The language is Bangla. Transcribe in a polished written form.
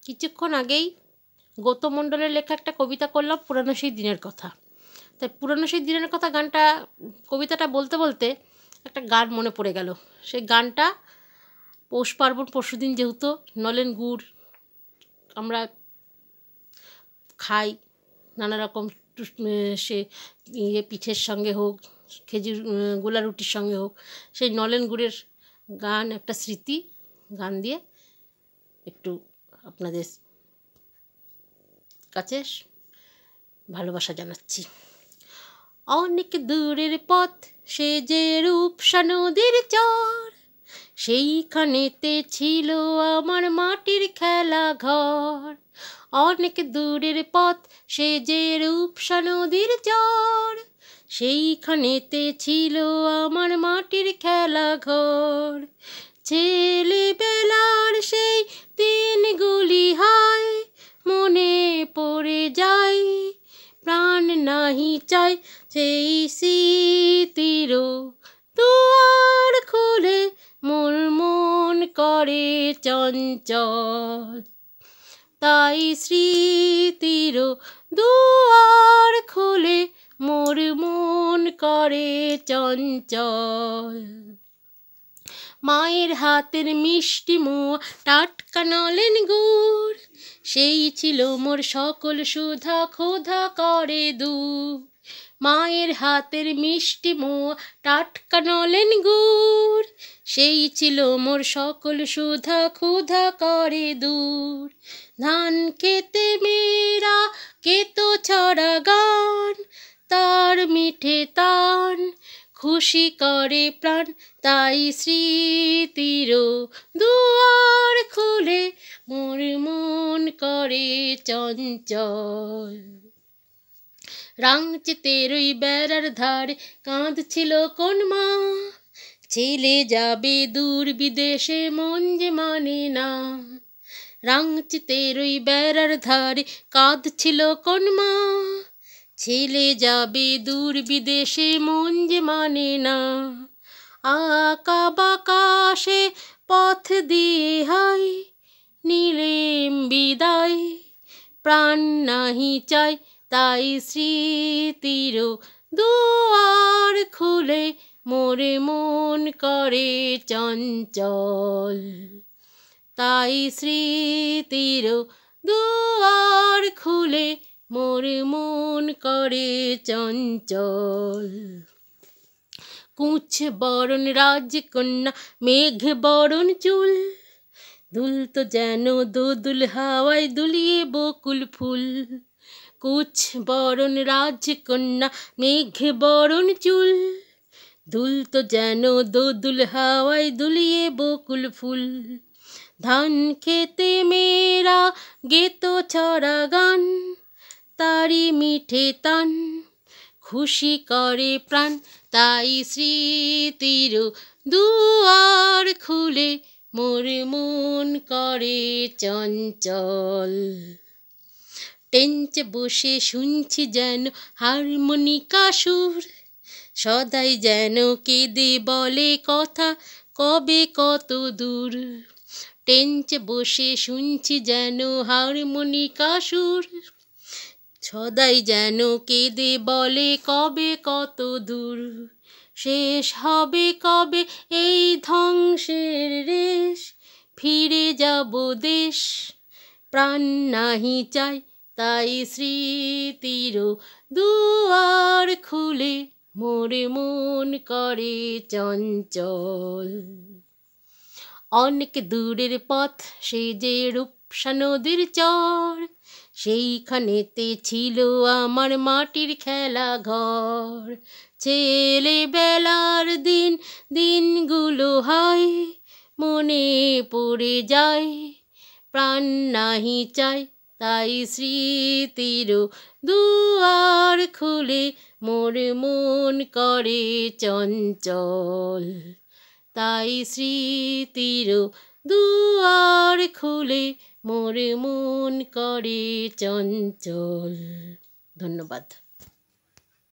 কিছুক্ষণ আগেই গৌতম মণ্ডলের লেখা একটা কবিতা করলাম, পুরানো সেই দিনের কথা। তাই পুরানো সেই দিনের কথা গানটা, কবিতাটা বলতে বলতে একটা গান মনে পড়ে গেল। সেই গানটা পৌষ পার্বণ পরশুদিন, যেহেতু নলেন গুড় আমরা খাই নানা রকম, সে পিঠের সঙ্গে হোক, খেজুর গোলা রুটির সঙ্গে হোক, সেই নলেন গুড়ের গান একটা স্মৃতি গান দিয়ে একটু আপনাদের কাছে ভালোবাসা জানাচ্ছি। অনেক দূরের পথ সে যে রূপসা নদীর চর, সেইখানেতে ছিল আমার মাটির খেলা ঘর। অনেক দূরের পথ সে যে রূপসা নদীর চর, সেইখানেতে ছিল আমার মাটির খেলা ঘর। ছেলেবেলার সেই দিনগুলি হায় মনে পড়ে যায়, প্রাণ নাহি চাই সেই স্মৃতির দুয়ার খুলে মোর মন করে চঞ্চল। তাই স্মৃতির দুয়ার খুলে মোর মন করে চঞ্চল। মায়ের হাতের মিষ্টি মোয়া টাটকা নলেন গুড়, সেই ছিল মোর সকল সুধা ক্ষুধা করে দূর। মায়ের হাতের মিষ্টি মোয়া টাটকা নলেন গুড়, সেই ছিল মোর সকল সুধা ক্ষুধা করে দূর। ধান খেতে মেয়েরা কেতো ছড়া গান, তার মিঠে তান খুশি করে প্রাণ। তাই স্মৃতির দুয়ার খুলে মোর মন করে চঞ্চল। রাংচিতের ওই বেড়ার ধারে কাঁদছিল কোন মা, ছেলে যাবে দূর বিদেশে মন যে মানে না। রাংচিতের ওই বেড়ার ধারে কাঁদছিল কোন মা, ছেলে যাবে দূর বিদেশে মন যে মানে না। আঁকা বাঁকা সে পথ দিয়ে হাই নিলেম বিদায়, প্রাণ নাহি চাই তাই স্মৃতির দুয়ার খুলে মোরে মন করে চঞ্চল। তাই স্মৃতির দুয়ার খুলে মোর মন করে চঞ্চল। কুচ বরণ রাজকন্যা মেঘ বরণ চুল, দুলত যেন দোদুল হাওয়ায় দুলিয়ে বকুল ফুল। কুচ বরণ রাজকন্যা মেঘ বরণ চুল, দুলত যেন দোদুল হাওয়ায় দুলিয়ে বকুল ফুল। ধান খেতে মেয়েরা গেতো ছড়া গান, তারি মিঠে তান খুশি করে প্রাণ। তাই স্মৃতির দুয়ার খুলে মোর মন করে চঞ্চল। টেঞ্চে বসে শুনছি যেন হারমোনিকা সুর, সদাই যেন কেঁদে বলে কথা কবে কত দূর। টেঞ্চে বসে শুনছি যেন হারমোনিকা সুর, সদাই যেন কেঁদে বলে কবে কত দূর। শেষ হবে কবে এই ধ্বংসের রেশ, ফিরে যাব দেশ প্রাণ নাহি চাই তাই স্মৃতির দুয়ার খুলে মোর মন করে চঞ্চল। অনেক দূরের পথ সে যে রূপসা নদীর চর, সেইখানেতে ছিল আমার মাটির খেলা ঘর। ছেলেবেলার দিনগুলো হায় মনে পড়ে যায়, প্রাণ নাহি চাই তাই স্মৃতির দুয়ার খুলে মোর মন করে চঞ্চল। তাই স্মৃতির দুয়ার খুলে মোর মন করে চঞ্চল। ধন্যবাদ।